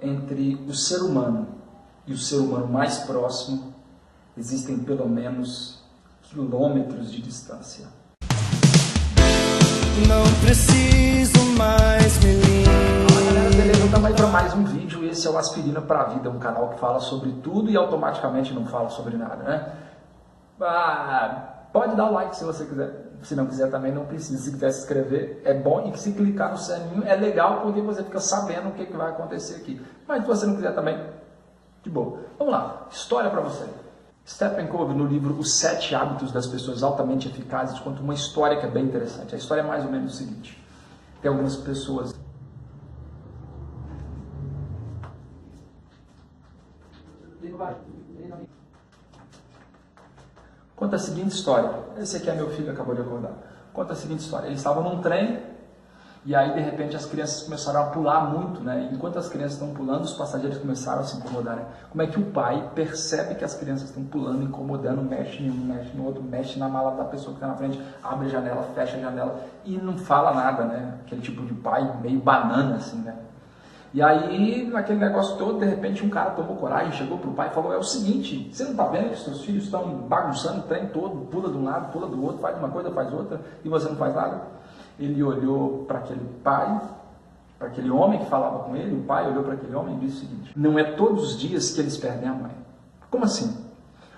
entre o ser humano e o ser humano mais próximo existem pelo menos quilômetros de distância. Não preciso mais me limpar. Fala galera, beleza? Estamos aí para mais um vídeo. Esse é o Aspirina para a Vida, um canal que fala sobre tudo e automaticamente não fala sobre nada, né? Pode dar o like se você quiser. Se não quiser também não precisa. Se quiser se inscrever é bom, e que se clicar no sininho é legal porque você fica sabendo o que vai acontecer aqui. Mas se você não quiser também, de boa. Vamos lá, história para você. Stephen Covey, no livro Os 7 Hábitos das Pessoas Altamente Eficazes, conta uma história que é bem interessante. A história é mais ou menos o seguinte: tem algumas pessoas... Conta a seguinte história. Esse aqui é meu filho, acabou de acordar. Conta a seguinte história. Eles estavam num trem e aí de repente as crianças começaram a pular muito, né? Enquanto as crianças estão pulando, os passageiros começaram a se incomodarem. Como é que o pai percebe que as crianças estão pulando, incomodando, mexe em um, mexe no outro, mexe na mala da pessoa que está na frente, abre a janela, fecha a janela e não fala nada, né? Aquele tipo de pai meio banana assim, né? E aí, naquele negócio todo, de repente um cara tomou coragem, chegou pro pai e falou: é o seguinte, você não está vendo que seus filhos estão bagunçando o trem todo, pula de um lado, pula do outro, faz uma coisa, faz outra, e você não faz nada? Ele olhou para aquele pai, para aquele homem que falava com ele, o pai olhou para aquele homem e disse o seguinte: não é todos os dias que eles perdem a mãe. Como assim?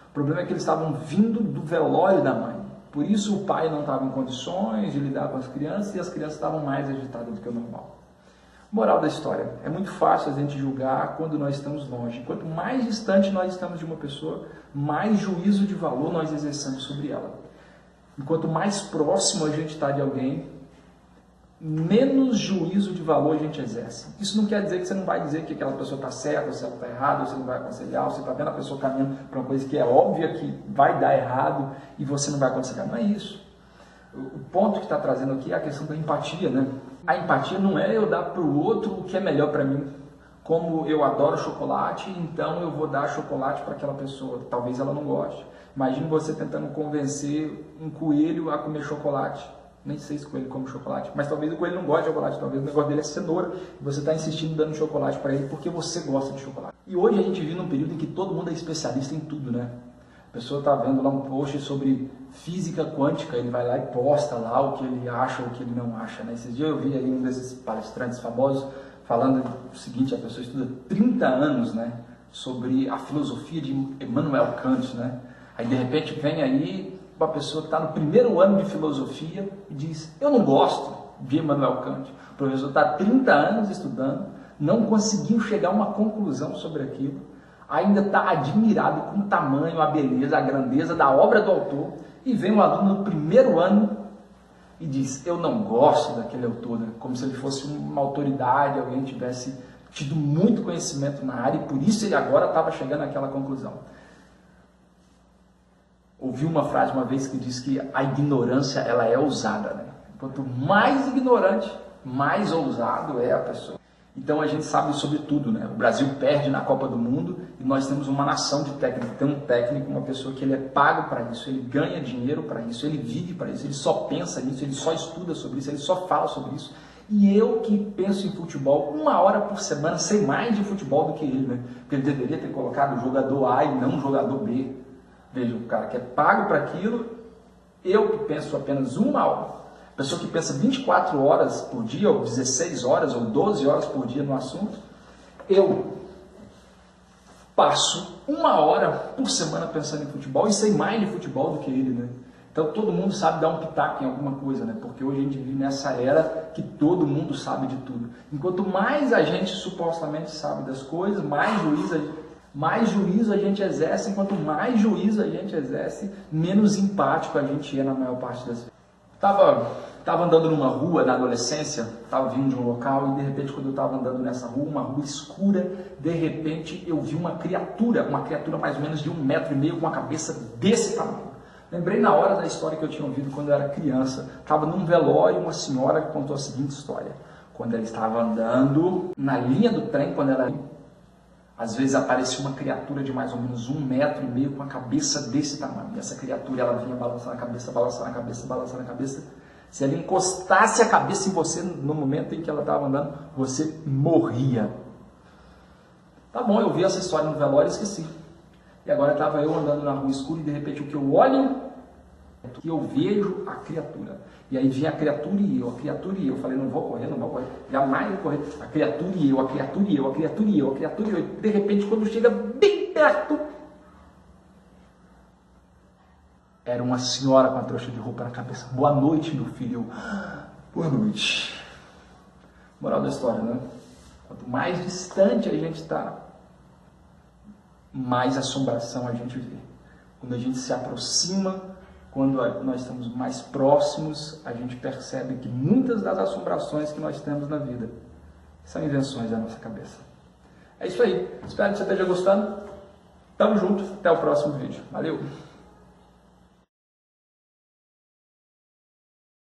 O problema é que eles estavam vindo do velório da mãe. Por isso o pai não estava em condições de lidar com as crianças e as crianças estavam mais agitadas do que o normal. Moral da história: é muito fácil a gente julgar quando nós estamos longe. Quanto mais distante nós estamos de uma pessoa, mais juízo de valor nós exercemos sobre ela. Enquanto mais próximo a gente está de alguém, menos juízo de valor a gente exerce. Isso não quer dizer que você não vai dizer que aquela pessoa está certa, ou se ela está errada, ou você não vai aconselhar, ou você está vendo a pessoa caminhando para uma coisa que é óbvia que vai dar errado e você não vai aconselhar. Não é isso. O ponto que está trazendo aqui é a questão da empatia, né? A empatia não é eu dar para o outro o que é melhor para mim. Como eu adoro chocolate, então eu vou dar chocolate para aquela pessoa. Talvez ela não goste. Imagine você tentando convencer um coelho a comer chocolate. Nem sei se o coelho come chocolate, mas talvez o coelho não goste de chocolate, talvez o negócio dele é cenoura, e você está insistindo dando chocolate para ele porque você gosta de chocolate. E hoje a gente vive num período em que todo mundo é especialista em tudo, né? A pessoa está vendo lá um post sobre física quântica, ele vai lá e posta lá o que ele acha ou o que ele não acha, né? Esses dias eu vi aí um desses palestrantes famosos falando o seguinte: a pessoa estuda 30 anos, né, sobre a filosofia de Immanuel Kant, né? Aí de repente vem aí uma pessoa que está no primeiro ano de filosofia e diz: eu não gosto de Immanuel Kant. O professor está há 30 anos estudando, não conseguiu chegar a uma conclusão sobre aquilo, ainda está admirado com o tamanho, a beleza, a grandeza da obra do autor, e vem um aluno no primeiro ano e diz: eu não gosto daquele autor, né? Como se ele fosse uma autoridade, alguém tivesse tido muito conhecimento na área e por isso ele agora estava chegando àquela conclusão. Ouvi uma frase uma vez que diz que a ignorância ela é ousada, né? Quanto mais ignorante, mais ousado é a pessoa. Então a gente sabe sobre tudo, né? O Brasil perde na Copa do Mundo e nós temos uma nação de técnico. Tem um técnico, uma pessoa que ele é pago para isso, ele ganha dinheiro para isso, ele vive para isso, ele só pensa nisso, ele só estuda sobre isso, ele só fala sobre isso. E eu que penso em futebol 1 hora por semana, sei mais de futebol do que ele, né? Porque ele deveria ter colocado o jogador A e não o jogador B. Veja, o cara que é pago para aquilo, eu que penso apenas 1 hora. Pessoa que pensa 24 horas por dia, ou 16 horas, ou 12 horas por dia no assunto, eu passo 1 hora por semana pensando em futebol e sei mais de futebol do que ele, né? Então todo mundo sabe dar um pitaco em alguma coisa, né? Porque hoje a gente vive nessa era que todo mundo sabe de tudo. Enquanto mais a gente supostamente sabe das coisas, mais juízo a gente exerce. Enquanto mais juízo a gente exerce, menos empático a gente é na maior parte das vezes. Tava andando numa rua na adolescência, estava vindo de um local e de repente quando eu estava andando nessa rua, uma rua escura, de repente eu vi uma criatura mais ou menos de 1,5 metros, com uma cabeça desse tamanho. Lembrei na hora da história que eu tinha ouvido quando eu era criança. Estava num velório uma senhora que contou a seguinte história: quando ela estava andando na linha do trem, às vezes aparecia uma criatura de mais ou menos 1,5 metros, com a cabeça desse tamanho. E essa criatura ela vinha balançando a cabeça, balançando a cabeça, balançando a cabeça. Se ela encostasse a cabeça em você no momento em que ela estava andando, você morria. Tá bom, eu vi essa história no velório e esqueci. E agora estava eu andando na rua escura e de repente o que eu olho, que eu vejo a criatura. E aí vinha a criatura e eu, a criatura e eu. Falei, não vou correr, jamais vou correr. A criatura e eu, a criatura e eu, a criatura e eu, a criatura e eu. De repente, quando chega bem perto, era uma senhora com a trouxa de roupa na cabeça. Boa noite, meu filho. Boa noite. Moral da história, né? Quanto mais distante a gente está, mais assombração a gente vê. Quando a gente se aproxima, quando nós estamos mais próximos, a gente percebe que muitas das assombrações que nós temos na vida são invenções da nossa cabeça. É isso aí. Espero que você esteja gostando. Tamo junto. Até o próximo vídeo. Valeu!